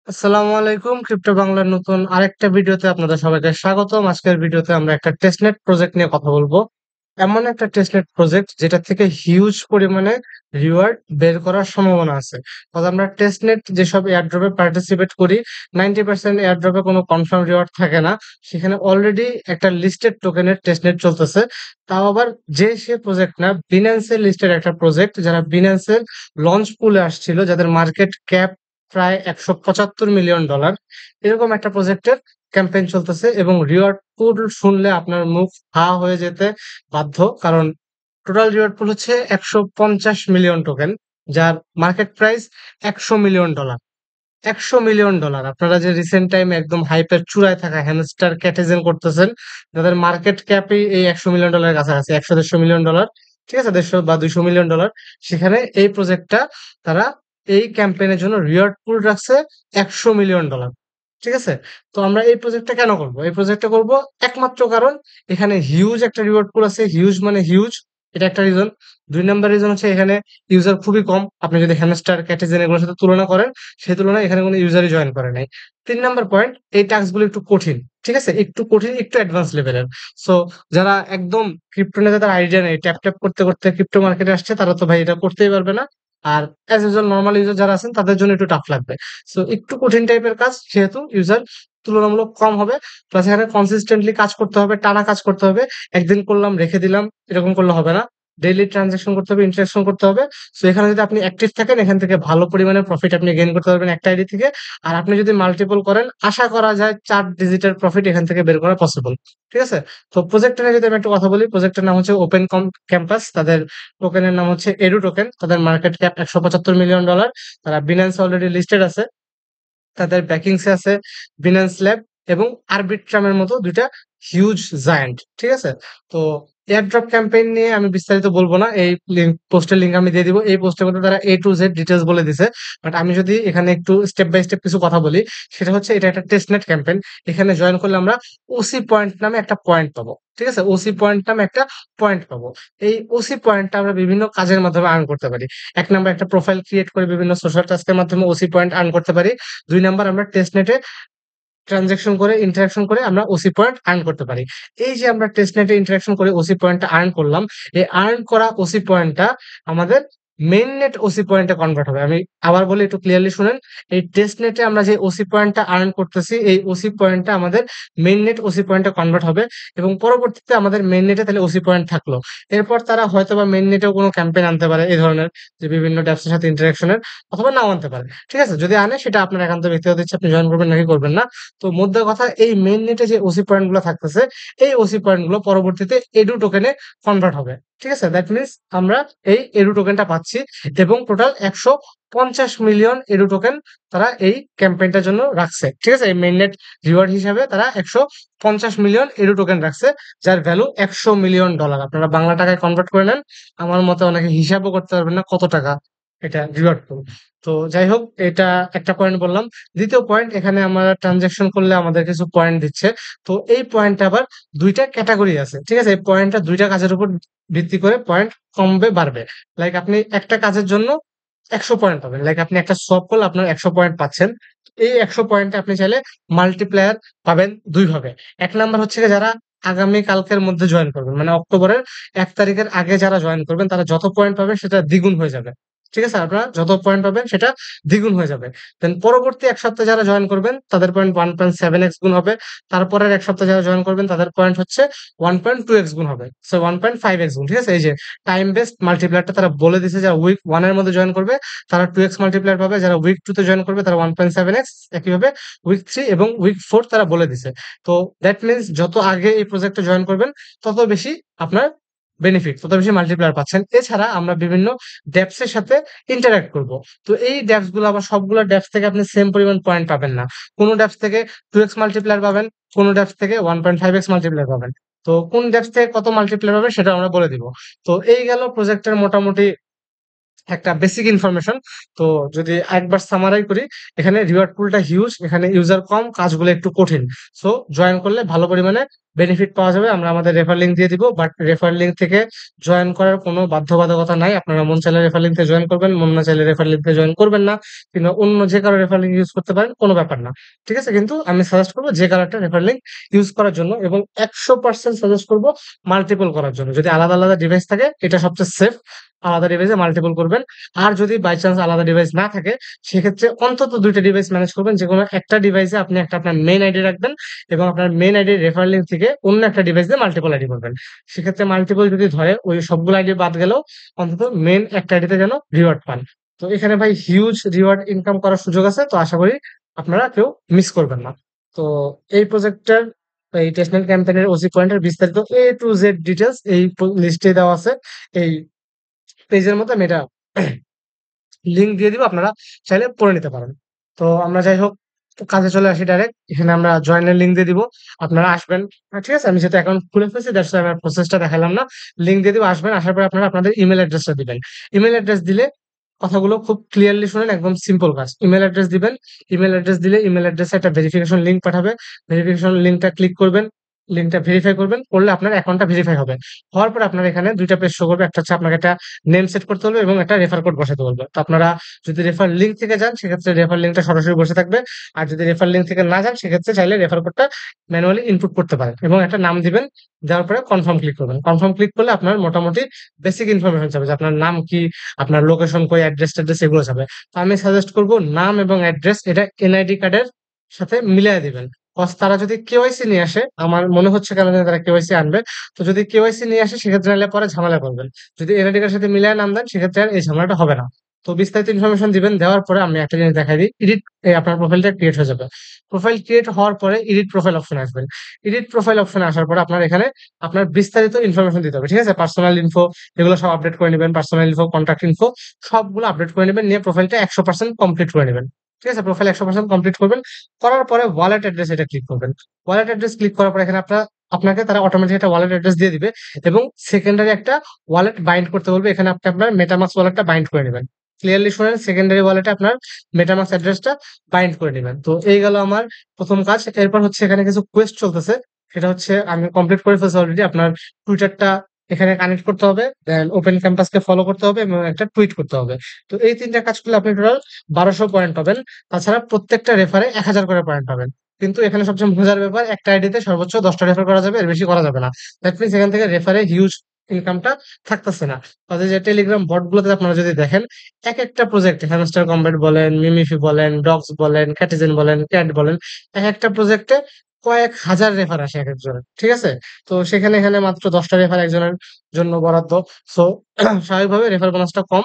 আসসালামু আলাইকুম। ক্রিপ্টো বাংলার নতুন আরেকটা ভিডিওতে আপনাদের সবাইকে স্বাগতম। আজকের ভিডিওতে আমরা একটা টেস্টনেট প্রজেক্ট নিয়ে কথা বলবো। এমন একটা টেস্টনেট প্রজেক্ট যেটা থেকে হিউজ পরিমাণে রিওয়ার্ড বের করার সম্ভাবনা আছে। কারণ আমরা টেস্টনেট যেসব এয়ারড্রপে পার্টিসিপেট করি 90% এয়ারড্রপে কোনো কনফার্ম রিওয়ার্ড থাকে না। সেখানে অলরেডি একটা লিস্টেড টোকেনের টেস্টনেট চলতেছে। তাও আবার সে প্রজেক্ট না, বিন্যান্সের লিস্টেড একটা প্রজেক্ট যারা বিন্যান্সের লঞ্চ পুলে আসছিল, যাদের মার্কেট ক্যাপ প্রায় $175 মিলিয়ন, এরকম একটা প্রজেক্টের ক্যাম্পেইন চলতেছে এবং রিওয়ার্ড পুল শুনলে আপনার মুখ হা হয়ে যেতে বাধ্য। কারণ টোটাল রিওয়ার্ড পুল হচ্ছে 150 মিলিয়ন টোকেন, যার মার্কেট প্রাইস $100 মিলিয়ন। $100 মিলিয়ন। আপনারা যে রিসেন্ট টাইম একদম হাইপের চূড়ায় থাকা হ্যামস্টার ক্যাটেজেন করতেছেন, যাদের মার্কেট ক্যাপই এই $100 মিলিয়ন কাছাকাছি, 100-150 মিলিয়ন, ঠিক আছে, 150 বা 200 মিলিয়ন ডলার। সেখানে এই প্রজেক্টটা তারা এই ক্যাম্পেইনের জন্য রিওয়ার্ড পুল রাখছে $100 মিলিয়ন। ঠিক আছে? তো আমরা এই প্রজেক্টটা কেন করব? এই প্রজেক্টটা করব একমাত্র কারণ এখানে হিউজ একটা রিওয়ার্ড পুল আছে। হিউজ মানে হিউজ। এটা একটা রিজন। ২ নাম্বার রিজন হচ্ছে এখানে ইউজার খুবই কম। আপনি যদি হ্যামস্টার ক্যাটেজেন এগুলোর সাথে তুলনা করেন, সেই তুলনায় এখানে কোনো ইউজারই জয়েন করে নাই। ৩ নাম্বার পয়েন্ট, এই টাস্ক গুলো একটু কঠিন। ঠিক আছে? একটু কঠিন, একটু অ্যাডভান্স লেভেলের। সো যারা একদম ক্রিপ্টো নিয়ে যাদের আইডিয়া নেই, ট্যাপ করতে, করতে ক্রিপ্টো মার্কেটে আসছে, তারা তো ভাই এটা করতেই পারবে না। আর অ্যাজ ইউজুয়াল নরমাল ইউজার যারা আছেন তাদের জন্য একটু টাফ লাগবে। সো একটু কঠিন টাইপের কাজ, সেহেতু ইউজার তুলনামূলক কম হবে। প্লাস এখানে কনসিস্টেন্টলি কাজ করতে হবে, টানা কাজ করতে হবে। একদিন করলাম রেখে দিলাম, এরকম করলে হবে না। ডেইলি ট্রান্সাকশন করতে হবে, ইন্টারেকশন করতে হবে। সো এখানে যদি আপনি অ্যাক্টিভ থাকেন, এখান থেকে ভালো পরিমাণে প্রফিট আপনি গেইন করতে পারবেন একটা আইডি থেকে। আর আপনি যদি মাল্টিপল করেন, আশা করা যায় ৪ ডিজিটের প্রফিট এখান থেকে বের করা পসিবল। ঠিক আছে? তো প্রজেক্টটা নিয়ে যদি আমি একটু কথা বলি, প্রজেক্টের নাম হচ্ছে ওপেন ক্যাম্পাস। তাদের টোকেনের নাম হচ্ছে এডু টোকেন। তাদের মার্কেট ক্যাপ $175 মিলিয়ন। তারা বিন্যান্স অলরেডি লিস্টেড আছে। তাদের ব্যাকিংসে আছে বিন্যান্স ল্যাব এবং আরবিট্রামের মতো ২ টা হিউজ জায়ান্ট। ঠিক আছে? তো এয়ারড্রপ ক্যাম্পেইন নিয়ে আমি বিস্তারিত বলব না। এই পোস্টের লিংক আমি দিয়ে দিব। এই পোস্টের মধ্যে তারা A to Z ডিটেইলস বলে দিছে। বাট আমি যদি এখানে একটু স্টেপ বাই স্টেপ কিছু কথা বলি, সেটা হচ্ছে এটা একটা টেস্টনেট ক্যাম্পেইন। এখানে জয়েন করলে আমরা ওসি পয়েন্ট নামে একটা পয়েন্ট পাবো। ঠিক আছে? ওসি পয়েন্ট নামে একটা পয়েন্ট পাবো। এই ওসি পয়েন্টটা আমরা বিভিন্ন কাজের মাধ্যমে আর্ন করতে পারি। ১ নাম্বার, একটা প্রোফাইল ক্রিয়েট করে বিভিন্ন সোশ্যাল টাস্কের মাধ্যমে ওসি পয়েন্ট আর্ন করতে পারি। ২ নাম্বার, আমরা টেস্টনেটে ট্রান্সেকশন করে ইন্টারেকশন করে আমরা ওসি পয়েন্ট আর্ন করতে পারি। এই যে আমরা টেস্টনেটে ইন্টারেকশন করে ওসি পয়েন্টটা আর্ন করলাম, এই আর্ন করা ওসি পয়েন্টটা আমাদের মেইন নেট ওসি পয়েন্টে কনভার্ট হবে। আমি আবার বলি, একটু ক্লিয়ারলি শুনেন। এই টেস্টনেটে আমরা যে ওসি পয়েন্টটা আর্ন করতেছি, এই ওসি পয়েন্টটা আমাদের মেইন নেট ওসি পয়েন্টে কনভার্ট হবে এবং পরবর্তীতে আমাদের মেইন নেটে তাহলে ওসি পয়েন্ট থাকলো। এরপর তারা হয়তোবা মেইন নেটেও কোনো ক্যাম্পেইন আনতে পারে এই ধরনের, যে বিভিন্ন ড্যাপসের সাথে ইন্টারেকশনের, অথবা নাও আনতে পারে। ঠিক আছে? যদি আনে সেটা আপনার একান্ত ব্যক্তিগত ইচ্ছা, আপনি জয়েন করবেন নাকি করবেন না। তো মোদ্দা কথা, এই মেইন নেটে যে ওসি পয়েন্ট গুলো থাকতেছে, এই ওসি পয়েন্ট গুলো পরবর্তীতে এডু টোকেনে কনভার্ট হবে। ঠিক আছে? দ্যাট মিনস আমরা এই এডু টোকেনটা পাচ্ছি এবং টোটাল 150 মিলিয়ন এডু টোকেন তারা এই ক্যাম্পেইনটার জন্য রাখছে। ঠিক আছে? এই মেইন নেট রিওয়ার্ড হিসাবে তারা 150 মিলিয়ন এডু টোকেন রাখছে, যার ভ্যালু $100 মিলিয়ন। আপনারা বাংলা টাকায় কনভার্ট করে নেন। আমার মতে অনেকে হিসাবও করতে পারবেন না কত টাকা এটা রিওয়ার্ড পুল। তো যাই হোক, এটা একটা পয়েন্ট বললাম। ২য় পয়েন্ট, এখানে আমরা ট্রান্সেকশন করলে আমাদের কিছু পয়েন্ট দিচ্ছে। তো এই পয়েন্টটা আবার ২ টা ক্যাটেগরি আছে। ঠিক আছে? এই পয়েন্টটা ২ টা কাজের উপর ভিত্তি করে পয়েন্ট কমবে বাড়বে। লাইক আপনি একটা কাজের জন্য ১০০ পয়েন্ট পাবেন। লাইক আপনি একটা সোয়াপ করলে আপনার ১০০ পয়েন্ট পাচ্ছেন। এই ১০০ পয়েন্টে আপনি চাইলে মাল্টিপ্লায়ার পাবেন ২ ভাবে। ১ নাম্বার হচ্ছে গিয়ে যারা আগামী কালকের মধ্যে জয়েন করবেন। মানে অক্টোবরের ১ তারিখের আগে যারা জয়েন করবেন, তারা যত পয়েন্ট পাবেন সেটা দ্বিগুণ হয়ে যাবে। ঠিক আছে? আপনারা যত পয়েন্ট পাবেন সেটা দ্বিগুণ হয়ে যাবে। দেন পরবর্তী ১ সপ্তাহে যারা জয়েন করবেন তাদের পয়েন্ট 1.7x গুণ হবে। তারপরের ১ সপ্তাহে যারা জয়েন করবেন তাদের পয়েন্ট হচ্ছে 1.2x গুণ হবে। সো 1.5x গুণ। ঠিক আছে? এই যে টাইম বেসড মাল্টিপ্লায়ারটা তারা বলে দিছে, যারা উইক 1 এর মধ্যে জয়েন করবে তারা 2x মাল্টিপ্লায়ার পাবে, যারা উইক 2 তে জয়েন করবে তারা 1.7x, একইভাবে উইক 3 এবং উইক 4 তারা বলে দিছে। তো দ্যাট মিনস যত আগে এই প্রজেক্টে জয়েন করবেন তত বেশি আপনার বেনিফিট, তত বেশি মাল্টিপ্লায়ার পাচ্ছেন। এছাড়া আমরা বিভিন্ন ডেপস এর সাথে ইন্টারেক্ট করব। তো এই ডেপস গুলো আবার সবগুলো ডেপস থেকে আপনি সেম পরিমাণ পয়েন্ট পাবেন না। কোন ডেপস থেকে 2x মাল্টিপ্লায়ার পাবেন, কোন ডেপস থেকে 1.5x মাল্টিপ্লায়ার পাবেন। তো কোন ডেপস থেকে কত মাল্টিপ্লায়ার পাবেন সেটা আমরা বলে দিব। তো এই গেল প্রজেক্টের মোটামুটি একটা বেসিক ইনফরমেশন। তো যদি একবার সামারাই করি, এখানে রিওয়ার্ড পুলটা হিউজ, এখানে ইউজার কম, কাজগুলো একটু কঠিন। সো জয়েন করলে ভালো পরিমাণে বেনিফিট পাওয়া যাবে। আমরা আমাদের রেফার লিঙ্ক দিয়ে দিব। বাট রেফার লিঙ্ক থেকে জয়েন করার কোনো বাধ্যবাধকতা নাই। আপনারা মন চাইলে রেফার লিঙ্ক থেকে জয়েন করবেন, মন না চাইলে রেফার লিঙ্ক থেকে জয়েন করবেন না। কিংবা অন্য যে কারো রেফার লিঙ্ক ইউজ করতে পারেন, কোনো ব্যাপার না। ঠিক আছে? কিন্তু আমি সাজেস্ট করব যে কারোরটা রেফার লিঙ্ক ইউজ করার জন্য, এবং 100% সাজেস্ট করব মাল্টিপল করার জন্য। যদি আলাদা, আলাদা ডিভাইস থাকে এটা সবচেয়ে সেফ। আলাদা ডিভাইসে মাল্টিপল করবেন। আর যদি বাই চান্স আলাদা ডিভাইস না থাকে, সেক্ষেত্রে অন্তত ২ টা ডিভাইস ম্যানেজ করবেন। যেকোনো একটা ডিভাইসে আপনি একটা আপনার মেইন আইডি রাখবেন, এবং আপনার মেইন আইডির রেফার লিঙ্ক থেকে অন্য একটা ডিভাইস দিয়ে মাল্টিপল আইডি করবেন। সেক্ষেত্রে মাল্টিপল যদি ধরে, ওই সবগুলো আইডি বাদ গেলেও অন্তত মেইন একটা আইডিতে যেন রিওয়ার্ড পান। তো এখানে ভাই হিউজ রিওয়ার্ড ইনকাম করার সুযোগ আছে। তো আশা করি আপনারা কেউ মিস করবেন না। তো এই প্রজেক্টটার, এই টেস্টনেট ক্যাম্পেইনের ওসি পয়েন্টের বিস্তারিত টু জেড ডিটেইলস এই লিস্টে দেওয়া আছে। এই পেজের মধ্যে আমি এটা লিঙ্ক দিয়ে দিব, আপনারা চাইলে পড়ে নিতে পারেন। তো আমরা যাই হোক কাজে চলে আসি ডাইরেক্ট। এখানে আমরা জয়েনের লিঙ্ক দিয়ে দিব। আপনারা আসবেন। ঠিক আছে? আমি যেহেতু অ্যাকাউন্ট খুলে ফেলছি, দ্যাটস ওয়াই আমার প্রসেসটা দেখালাম না। লিঙ্ক দিয়ে দিব, আসবেন। আসার পরে আপনারা আপনাদের ইমেইল অ্যাড্রেসটা দিবেন। ইমেইল অ্যাড্রেস দিলে কথাগুলো খুব ক্লিয়ারলি শুনেন, একদম সিম্পল কাজ। ইমেইল অ্যাড্রেস দিবেন। ইমেইল অ্যাড্রেস দিলে ইমেইল অ্যাড্রেসে একটা ভেরিফিকেশন লিঙ্ক পাঠাবে। ভেরিফিকেশন লিঙ্কটা ক্লিক করবেন। লিঙ্কটা ভেরিফাই করবেন। করলে আপনার অ্যাকাউন্টটা ভেরিফাই হবে। হওয়ার পরে আপনার এখানে ২ টা পেজ শো করবে। একটা হচ্ছে আপনাকে একটা নেম সেট করতে হবে, এবং একটা রেফার কোড বসাতে বলবে। তো আপনারা যদি রেফার লিঙ্ক থেকে যান, সেক্ষেত্রে রেফার লিঙ্কটা সরাসরি বসে থাকবে। আর যদি রেফার লিঙ্ক থেকে না যান, সেক্ষেত্রে চাইলে রেফার কোডটা ম্যানুয়ালি ইনপুট করতে পারেন, এবং একটা নাম দিবেন। দেওয়ার পরে কনফার্ম ক্লিক করবেন। কনফার্ম ক্লিক করলে আপনার মোটামুটি বেসিক ইনফরমেশন যাবে, যে আপনার নাম কি, আপনার লোকেশন কই, অ্যাড্রেস ট্যাড্রেস এগুলো যাবে। তো আমি সাজেস্ট করব নাম এবং অ্যাড্রেস এটা এনআইডি কার্ডের সাথে মিলিয়ে দিবেন। কজ তারা যদি কেওয়াইসি নিয়ে আসে, আমার মনে হচ্ছে কেন জানি তারা কেওয়াইসি আনবে। তো যদি কেওয়াইসি নিয়ে আসে, সেক্ষেত্রে নাহলে পরে ঝামেলা করবেন। যদি এনআইডি কার্ডের সাথে মিলিয়ে নাম দেন, সেক্ষেত্রে আর এই ঝামেলাটা হবে না। তো বিস্তারিত ইনফরমেশন দিবেন। দেওয়ার পরে আমি একটা জিনিস দেখাই দিই। আপনার প্রোফাইলটা ক্রিয়েট হয়ে যাবে। প্রোফাইল ক্রিয়েট হওয়ার পরে এডিট প্রোফাইল অপশনে আসবেন। এডিট প্রোফাইল অপশনে আসার পরে আপনার এখানে আপনার বিস্তারিত ইনফরমেশন দিতে হবে। ঠিক আছে? পার্সোনাল ইনফো এগুলো সব আপডেট করে নেবেন। পার্সোনাল ইনফো, কন্ট্যাক্ট ইনফো সবগুলো আপডেট করে নেবেন। নিয়ে প্রোফাইলটা 100% কমপ্লিট করে নেবেন। ঠিক আছে? প্রোফাইল 100% কমপ্লিট করবেন। করার পরে ওয়ালেট অ্যাড্রেস এটা ক্লিক করবেন। ওয়ালেট অ্যাড্রেস ক্লিক করার পরে এখানে আপনাকে তারা অটোমেটিক একটা ওয়ালেট অ্যাড্রেস দিয়ে দিবে, এবং সেকেন্ডারি একটা ওয়ালেট বাইন্ড করতে বলবে। এখানে আপনি আপনার মেটামাক্স ওয়ালেটটা বাইন্ড করে নেবেন। ক্লিয়ারলি শুনেন, সেকেন্ডারি ওয়ালেটে আপনার মেটামাক্স অ্যাড্রেসটা বাইন্ড করে নেবেন। তো এই গেল আমার প্রথম কাজ। এরপর হচ্ছে এখানে কিছু কোয়েস্ট চলতেছে। সেটা হচ্ছে আমি কমপ্লিট করে ফেলছি অলরেডি। আপনার টুইটারটা এখানে কানেক্ট করতে হবে, দেন ওপেন ক্যাম্পাসকে ফলো করতে হবে, এবং একটা টুইট করতে হবে। তো এই ৩ টা কাজ করলে আপনি টোটাল ১২০০ পয়েন্ট পাবেন। তাছাড়া প্রত্যেকটা রেফারে ১,০০০ করে পয়েন্ট পাবেন। কিন্তু এখানে সবচেয়ে মজার ব্যাপার, একটা আইডিতে সর্বোচ্চ ১০ টা রেফার করা যাবে, এর বেশি করা যাবে না। দ্যাট মিনস এখান থেকে রেফারে হিউজ ইনকামটা থাকতেছে না। তাদের যে টেলিগ্রাম বট গুলোতে আপনারা যদি দেখেন, একেকটা প্রজেক্ট, হ্যামস্টার কমব্যাট বলেন, মিমিফি বলেন, ডগস বলেন, ক্যাটিজেন বলেন, ক্যাট বলেন, একেকটা প্রজেক্টে কয়েক হাজার রেফার আসে একেকজনের। ঠিক আছে? তো সেখানে এখানে মাত্র ১০ টা রেফার একজনের জন্য বরাদ্দ। সো স্বাভাবিকভাবে রেফার বোনাসটা কম।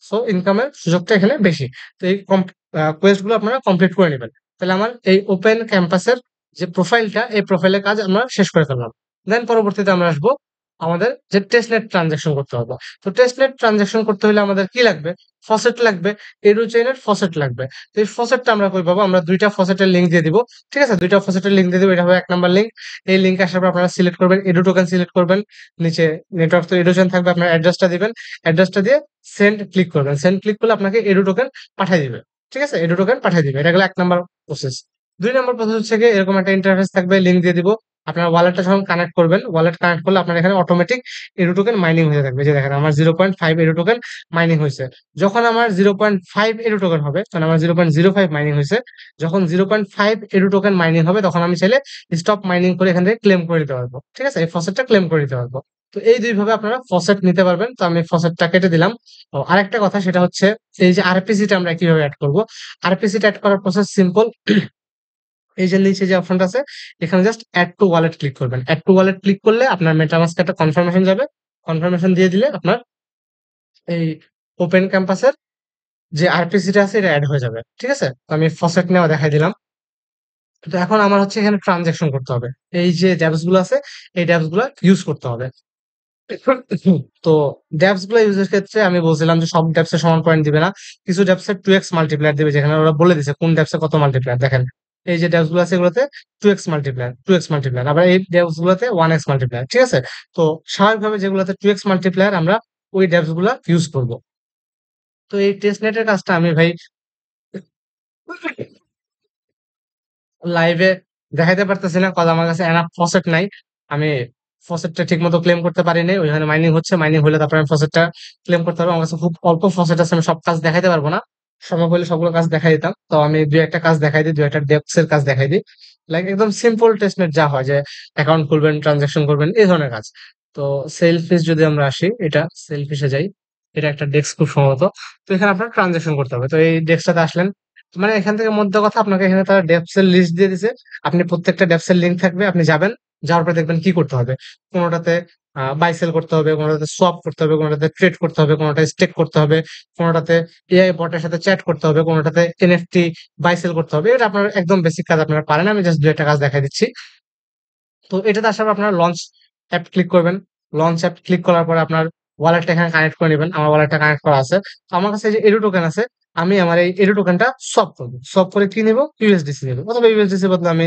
সো ইনকামের সুযোগটা এখানে বেশি। তো এই কোয়েস্ট গুলো আপনারা কমপ্লিট করে নিবেন। তাহলে আমার এই ওপেন ক্যাম্পাসের যে প্রোফাইলটা, এই প্রোফাইলের কাজ আমরা শেষ করে ফেললাম। দেন পরবর্তীতে আমরা আসবো আমাদের যে টেস্টনেট ট্রানজাকশন করতে হবে। তো টেস্টনেট ট্রানজাকশন করতে হলে আমাদের কি লাগবে? ফসেট লাগবে। এডুচেইনের ফসেট লাগবে। তো এই ফসেটটা আমরা কই পাবো? আমরা ২ টা ফসেটের লিঙ্ক দিয়ে দিব। ঠিক আছে? ২ টা ফসেটের লিঙ্ক দিয়ে দিব। এটা হবে ১ নাম্বার লিঙ্ক। এই লিঙ্কে আসার পর আপনারা সিলেক্ট করবেন, এডু টোকেন সিলেক্ট করবেন। নিচে নেটওয়ার্ক তো এডুচেইন থাকবে, আপনার অ্যাড্রেসটা দিবেন। অ্যাড্রেসটা দিয়ে সেন্ড ক্লিক করবেন। সেন্ড ক্লিক করলে আপনাকে এডু টোকেন পাঠায় দিবে। ঠিক আছে? এডু টোকেন পাঠায় দিবে। এটা গেল ১ নাম্বার প্রসেস। ২ নাম্বার প্রসেস হচ্ছে গিয়ে এরকম একটা ইন্টারফেস থাকবে, লিঙ্ক দিয়ে দিব। আপনার ওয়ালেটটা যখন কানেক্ট করবেন, ওয়ালেট কানেক্ট করলে আপনার এখানে অটোমেটিক এডু টোকেন মাইনিং হয়ে থাকবে। যে দেখেন আমার 0.5 এডু টোকেন মাইনিং হইছে। যখন আমার 0.5 এডু টোকেন হবে, তখন আমার 0.05 মাইনিং হইছে। যখন 0.5 এডু টোকেন মাইনিং হবে, তখন আমি চাইলে স্টপ মাইনিং করে এখান থেকে ক্লেম করে নিতে পারবো। ঠিক আছে? এই ফসেটটা ক্লেম করে নিতে পারবো। তো এই ২ ভাবে আপনারা ফসেট নিতে পারবেন। তো আমি ফসেটটা কেটে দিলাম। ও আরেকটা কথা, সেটা হচ্ছে এই যে আরপিসি টা আমরা কিভাবে এড করব? আরপিসি টা এড করার প্রসেস সিম্পল। এই যে নিচে যে অপশনটা আছে, এখানে just add to wallet click করবেন। এড টু ওয়ালেট ক্লিক করলে আপনার মেটামাস্কে একটা কনফার্মেশন যাবে। কনফার্মেশন দিয়ে দিলে আপনার এই ওপেন ক্যাম্পাসের যে আরপিসি টা আছে, এটা এড হয়ে যাবে। ঠিক আছে? তো আমি ফসেট নেওয়া দেখাই দিলাম। তো এখন আমার হচ্ছে এখানে ট্রানজাকশন করতে হবে। এই যে ড্যাপস গুলো আছে, এই ড্যাপস গুলা ইউজ করতে হবে। তো ড্যাপস গুলা ইউজের ক্ষেত্রে আমি বলছিলাম যে সব ড্যাপস এ সমান পয়েন্ট দিবে না। কিছু ড্যাপস এ 2x মাল্টিপ্লায়ার দিবে, যেখানে ওরা বলে দিছে কোন ড্যাপস এ কত মাল্টিপ্লায়ার। দেখেন এই যে ড্যাপস গুলো আছে, এগুলোতে 2x মাল্টিপ্লায়ার, 2x মাল্টিপ্লায়ার। আবার এই ড্যাপস গুলোতে 1x মাল্টিপ্লায়ার। ঠিক আছে? তো স্বাভাবিকভাবে যেগুলোতে 2x মাল্টিপ্লায়ার, আমরা ওই ড্যাপস গুলা ইউজ করব। তো এই টেস্টনেট এর কাজটা আমি ভাই লাইভে দেখাইতে পারতেছি না, কজ আমার কাছে এনাফ ফসেট নাই। আমি ফসেটটা ঠিক মতো ক্লেম করতে পারিনি, ওইখানে মাইনিং হচ্ছে, মাইনিং হলে তারপরে আমি ফসেটটা ক্লেম করতে পারবো। আমার কাছে খুব অল্প ফসেট আছে, আমি সব কাজ দেখাইতে পারবো না, সম্ভব হলে সবগুলো কাজ দেখাই দিতাম। তো আমি দুই একটা কাজ দেখাই দিই, দুই একটা ডেপস এর কাজ দেখাই দিই, লাইক একদম সিম্পল টেস্টনেট যা হয়, যে অ্যাকাউন্ট খুলবেন, ট্রানজাকশন করবেন, এই ধরনের কাজ। তো সেলফিশ যদি আমরা আসি, এটা সেলফিশে যাই, এটা একটা ডেস্ক খুব সম্ভবত। তো এখানে আপনার ট্রানজাকশন করতে হবে। তো এই ডেস্কটাতে আসলেন, মানে এখান থেকে মধ্য কথা, আপনাকে এখানে তারা ডেপস এর লিস্ট দিয়ে দিছে। আপনি প্রত্যেকটা ডেপস এর লিঙ্ক থাকবে, আপনি যাবেন, যাওয়ার পরে দেখবেন কি করতে হবে। কোনোটাতে বাই সেল করতে হবে, কোনোটাতে সোয়াপ করতে হবে, কোনোটাতে ট্রেড করতে হবে, কোনোটাতে স্টেক করতে হবে, কোনোটাতে এআই বটের সাথে চ্যাট করতে হবে, কোনোটাতে এনএফটি বাই সেল করতে হবে। এটা আপনার একদম বেসিক কাজ, আপনারা পারেন, আমি জাস্ট দুই একটা কাজ দেখাই দিচ্ছি। তো এটাতে আসার পর আপনারা লঞ্চ অ্যাপ ক্লিক করবেন। লঞ্চ অ্যাপ ক্লিক করার পরে আপনার ওয়ালেটটা এখানে কানেক্ট করে নেবেন। আমার ওয়ালেটটা কানেক্ট করা আছে। তো আমার কাছে এই যে এডু টোকেন আছে, আমি আমার এই এডু টোকেনটা সোয়াপ করবো। সোয়াপ করে কি নিবো? ইউএসডিসি নিবো, অথবা ইউএসডিসি বদলে আমি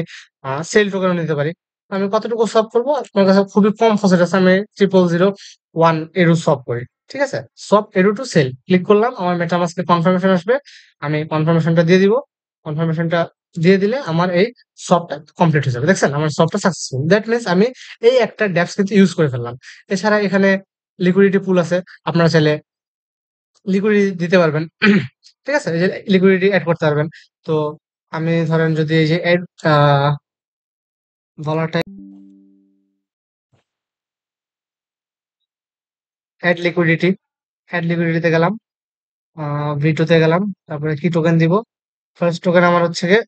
সেল টোকেনও নিতে পারি। আমি কতটুকু সোয়াপ করবো? আপনার কাছে খুবই কম ফসেট আছে, আমি 0001 এডু সোয়াপ করি। ঠিক আছে? Swap add to sell click করলাম, আমার মেটামাস্কে কনফার্মেশন আসবে। আমি কনফার্মেশনটা দিয়ে দিব। কনফার্মেশনটা দিয়ে দিলে আমার এই সবটা কমপ্লিট হয়ে যাবে। দেখছেন? আমার সবটা সাকসেসফুল। দ্যাট মিনস আমি এই একটা ড্যাপস কিন্তু ইউজ করে ফেললাম। এছাড়া এখানে লিকুইডিটি পুল আছে। আপনারা চাইলে লিকুইডিটি দিতে পারবেন। ঠিক আছে? এই যে লিকুইডিটি এড করতে পারবেন। তো আমি ধরেন যদি এই যে এড আ ভলাটাইল এড লিকুইডিটি, এড লিকুইডিটিতে গেলাম, আ V2 তে গেলাম। তারপরে কি টোকেন দিব? ফার্স্ট টোকেন আমার হচ্ছে গিয়ে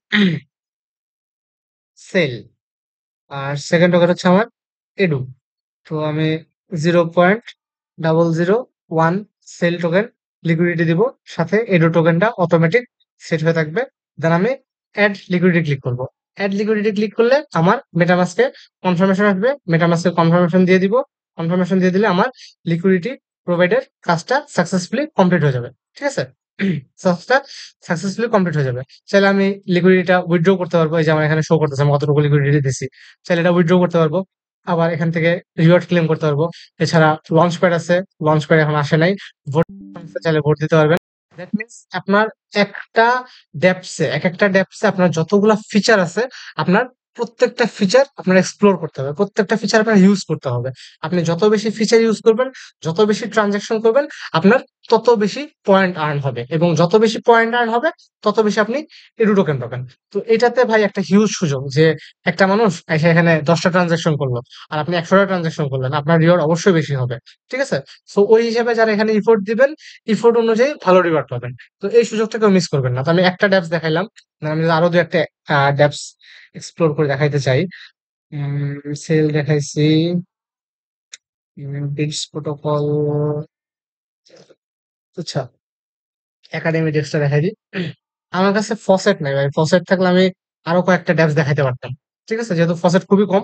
সেল। আর সেকেন্ড টোকেন হচ্ছে আমার এডু। তো আমি 0.001 সেল টোকেন লিকুইডিটি দিব, সাথে এডো টোকেনটা অটোমেটিক সেট হয়ে থাকবে। দেন আমি অ্যাড লিকুইডিটি ক্লিক করব। অ্যাড লিকুইডিটি ক্লিক করলে আমার মেটামাস্কে কনফার্মেশন আসবে। মেটামাস্কে কনফার্মেশন দিয়ে দিব। কনফার্মেশন দিয়ে দিলে আমার লিকুইডিটি প্রোভাইডের কাজটা সাকসেসফুলি কমপ্লিট হয়ে যাবে। ঠিক আছে? কাজটা সাকসেসফুলি কমপ্লিট হয়ে যাবে। চাইলে আমি লিকুইডিটিটা উইথড্র করতে পারবো। এই যে আমার এখানে শো করতেছে আমি কতটুকু লিকুইডিটি দিছি। চাইলে এটা উইথড্র করতে পারবো। আবার এখান থেকে রিওয়ার্ড ক্লেম করতে পারবো। এছাড়া লঞ্চ প্যাড আছে। লঞ্চ প্যাড এখন আসে নাই। ভোট চাইলে ভোট দিতে পারবেন। দ্যাট মিনস আপনার একটা একেকটা ডেপসে আপনার যতগুলা ফিচার আছে, আপনার প্রত্যেকটা ফিচার আপনার এক্সপ্লোর করতে হবে। প্রত্যেকটা ফিচার আপনার ইউজ করতে হবে। আপনি যত বেশি ফিচার ইউজ করবেন, যত বেশি ট্রান্সেকশন করবেন, আপনার তত বেশি পয়েন্ট আর্ন হবে, এবং যত বেশি পয়েন্ট আর্ন হবে, তত বেশি আপনি এডু টোকেন পাবেন। তো এটাতে ভাই একটা হিউজ সুযোগ, যে একটা মানুষ এসে এখানে 10টা ট্রানজাকশন করলো, আর আপনি 100টা ট্রানজাকশন করলেন, আপনার রিওয়ার্ড অবশ্যই বেশি হবে। ঠিক আছে? সো ওই হিসেবে যারা এখানে ইফোর্ট দিবেন, ইফোর্ট অনুযায়ী ভালো রিওয়ার্ড পাবেন। তো এই সুযোগটা কেউ মিস করবেন না। তো আমি একটা ড্যাপস দেখাইলাম, আমি যদি আরো দু একটা ড্যাপস এক্সপ্লোর করে দেখাইতে চাই। সেল দেখাইছি, বিটস প্রোটোকল, আচ্ছা একাডেমি ডেস্কটা দেখাই দিই। আমার কাছে ফসেট নাই ভাই, ফসেট থাকলে আমি আরো কয়েকটা ড্যাপস দেখাইতে পারতাম। ঠিক আছে? যেহেতু ফসেট খুবই কম,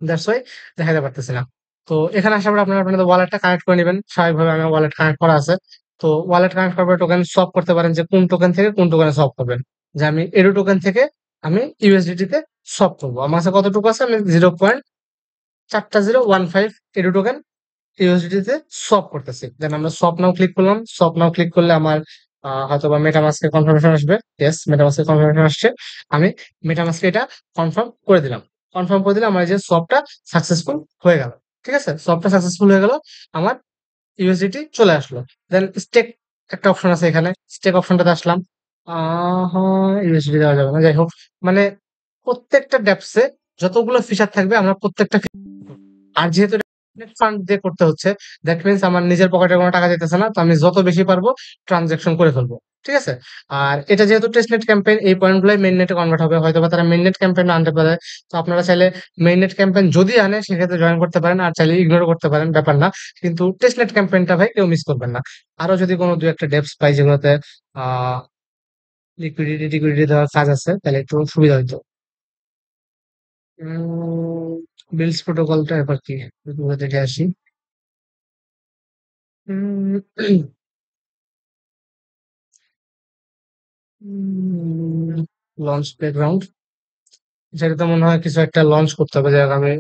দ্যাটস ওয়াই দেখাইতে পারতেছি না। তো এখানে আসার পর আপনারা আপনাদের ওয়ালেটটা কানেক্ট করে নেবেন। স্বাভাবিকভাবে আমার ওয়ালেট কানেক্ট করা আছে। তো ওয়ালেট কানেক্ট করার পর টোকেন সোয়াপ করতে পারেন, যে কোন টোকেন থেকে কোন টোকেনে সোয়াপ করবেন। যে আমি এডু টোকেন থেকে আমি ইউএসডিটি তে সোয়াপ করবো। আমার কাছে কতটুকু আছে? আমি 0.4015 এডু টোকেন ইউএসডিটি তে সোয়াপ করতেছি। দেন আমরা সোয়াপ নাও ক্লিক করলাম। সোয়াপ নাও ক্লিক করলে আমার হয়তোবা মেটামাস্কের কনফার্মেশন আসবে। ইয়েস, মেটামাস্কের কনফার্মেশন আসছে। আমি মেটামাস্কে এটা কনফার্ম করে দিলাম। কনফার্ম করে দিলে আমার এই যে সোয়াপটা সাকসেসফুল হয়ে গেল। ঠিক আছে? সোয়াপটা সাকসেসফুল হয়ে গেল। আমার ইউএসডিটি চলে আসলো। দেন স্টেক একটা অপশন আছে এখানে। স্টেক অপশনটাতে আসলাম। ইউএসডি দেওয়া যাবে না। যাই হোক, মানে প্রত্যেকটা ড্যাপসে যতগুলো ফিচার থাকবে, আমরা প্রত্যেকটা আর যেহেতু ফান্ড দিয়ে করতে হচ্ছে, দ্যাট মিনস আমার নিজের পকেটে কোনো টাকা যেতেছে না। তো আমি যত বেশি পারবো ট্রানজাকশন করে ফেলবো। ঠিক আছে? আর এটা যেহেতু টেস্টনেট ক্যাম্পেইন, এই পয়েন্ট গুলাই মেইন নেটে কনভার্ট হবে। হয়তোবা তারা মেইন নেট ক্যাম্পেইন আনতে পারে। তো আপনারা চাইলে মেইন নেট ক্যাম্পেইন যদি আনে, সেক্ষেত্রে জয়েন করতে পারেন, আর চাইলে ইগনোর করতে পারেন, ব্যাপার না। কিন্তু টেস্টনেট ক্যাম্পেইনটা ভাই কেউ মিস করবেন না। আরো যদি কোনো দুই একটা ডেপস পাই যেগুলোতে আহ লিকুইডিটি টিকুইডিটি দেওয়ার কাজ আছে, তাহলে একটু সুবিধা হইতো। বিলস প্রোটোকলটা এবার কি, দেখে আসি। উম লঞ্চ ব্যাকগ্রাউন্ড, সেটা তো মনে হয় কিছু একটা লঞ্চ করতে হবে। যাই হোক, আমি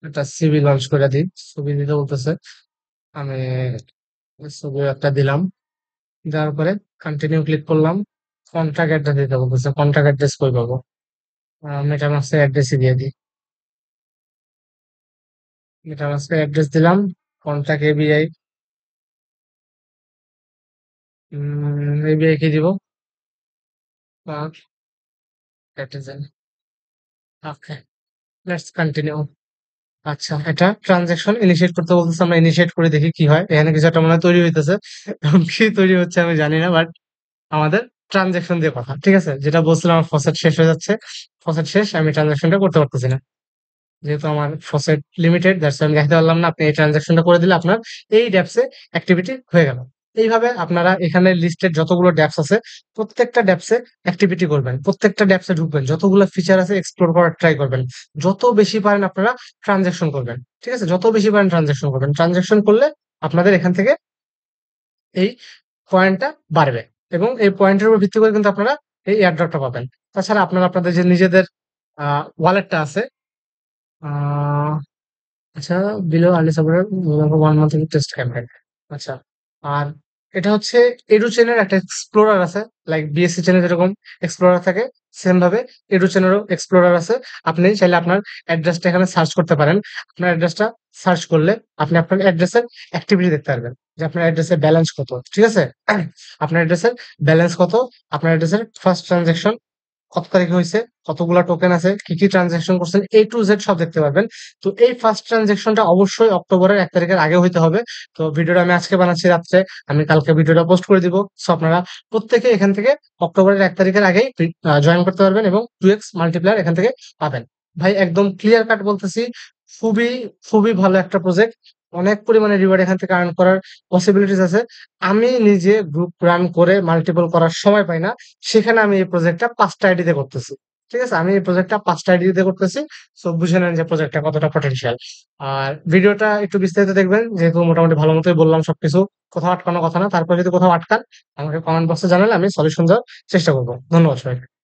একটা সিভি লঞ্চ করে দিই। ছবি দিতে বলতেছে, আমি ছবি একটা দিলাম। দেওয়ার পরে কন্টিনিউ ক্লিক করলাম। কন্ট্যাক্ট অ্যাড্রেস দিতে বলতেছে, কন্ট্যাক্ট অ্যাড্রেস কই পাবো? মেটামাক্সের অ্যাড্রেসই দিয়ে দিই। এটা আজকে অ্যাড্রেস দিলাম, কন্টাক্ট এবিআই। এবিআই কি দিব? ওকে, লেটস কন্টিনিউ। আচ্ছা, এটা ট্রানজাকশন ইনিশিয়েট করতে বলতেছে, আমরা ইনিশিয়েট করে দেখি কি হয়। এখানে কিছু একটা মনে হয় তৈরি হইতেছে, এখন কি তৈরি হচ্ছে আমি জানি না, বাট আমাদের ট্রানজাকশন দিয়ে কথা, ঠিক আছে? যেটা বলছিলাম আমার ফসেট শেষ হয়ে যাচ্ছে, ফসেট শেষ, আমি ট্রানজাকশনটা করতে পারতেছি না, যেহেতু আমার ফসেট লিমিটেড, দ্যাটস আমি দেখাতে পারলাম না। আপনি এই ট্রানজাকশনটা করে দিলে আপনার এই ড্যাপসে অ্যাক্টিভিটি হয়ে গেল। এইভাবে আপনারা এখানে লিস্টেড যতগুলো ড্যাপস আছে প্রত্যেকটা ড্যাপসে অ্যাক্টিভিটি করবেন, প্রত্যেকটা ড্যাপসে ঢুকবেন, যতগুলো ফিচার আছে এক্সপ্লোর করার ট্রাই করবেন, যত বেশি পারেন আপনারা ট্রানজাকশন করবেন, ঠিক আছে? যত বেশি পারেন ট্রানজাকশন করবেন, ট্রানজাকশন করলে আপনাদের এখান থেকে এই পয়েন্টটা বাড়বে, এবং এই পয়েন্টের উপর ভিত্তি করে কিন্তু আপনারা এই এয়ারড্রপটা পাবেন। তাছাড়া আপনারা আপনাদের যে নিজেদের ওয়ালেটটা আছে, আহ আচ্ছা, below early supporter 1 month test campaign. আচ্ছা, আর এটা হচ্ছে এডু চেনের একটা এক্সপ্লোরার আছে, লাইক বিএসসি চেনে যেরকম এক্সপ্লোরার থাকে, সেম ভাবে এডু চেনেরও এক্সপ্লোরার আছে। আপনি চাইলে আপনার অ্যাড্রেসটা এখানে সার্চ করতে পারেন। আপনার অ্যাড্রেসটা সার্চ করলে আপনি আপনার অ্যাড্রেসের অ্যাক্টিভিটি দেখতে পারবেন, যে আপনার অ্যাড্রেসের ব্যালেন্স কত, ঠিক আছে? আপনার অ্যাড্রেসের ব্যালেন্স কত, আপনার অ্যাড্রেসের ফার্স্ট ট্রানজাকশন কত তারিখে হয়েছে, কতগুলা টোকেন আছে, কি কি ট্রানজাকশন করছেন, এ টু জেড সব দেখতে পারবেন। তো এই ফার্স্ট ট্রানজাকশনটা অবশ্যই অক্টোবরের 1 তারিখের আগে হইতে হবে। তো ভিডিওটা আমি আজকে বানাচ্ছি রাত্রে, আমি কালকে ভিডিওটা পোস্ট করে দিব। সো আপনারা প্রত্যেকে এখান থেকে অক্টোবরের 1 তারিখের আগেই জয়েন করতে পারবেন, এবং 2x মাল্টিপ্লায়ার এখান থেকে পাবেন। ভাই একদম ক্লিয়ার কাট বলতেছি, খুবই খুবই ভালো একটা প্রজেক্ট। অনেক পরিমাণে রিওয়ার্ড এখান থেকে আর্ন করার পসিবিলিটিস আছে। আমি নিজে গ্রুপ রান করে মাল্টিপল করার সময় পাই না, সেখানে আমি এই প্রজেক্টটা 5টা আইডিতে করতেছি, ঠিক আছে? আমি এই প্রজেক্টটা 5টা আইডিতে করতেছি। সো বুঝে নেন যে প্রজেক্টটা কতটা পটেনশিয়াল। আর ভিডিওটা একটু বিস্তারিত দেখবেন, যেহেতু মোটামুটি ভালো মতোই বললাম সবকিছু, কোথাও আটকানো কথা না। তারপর যদি কোথাও আটকান আমাকে কমেন্ট বক্সে জানালে আমি সলিউশন দেওয়ার চেষ্টা করবো। ধন্যবাদ সবাইকে।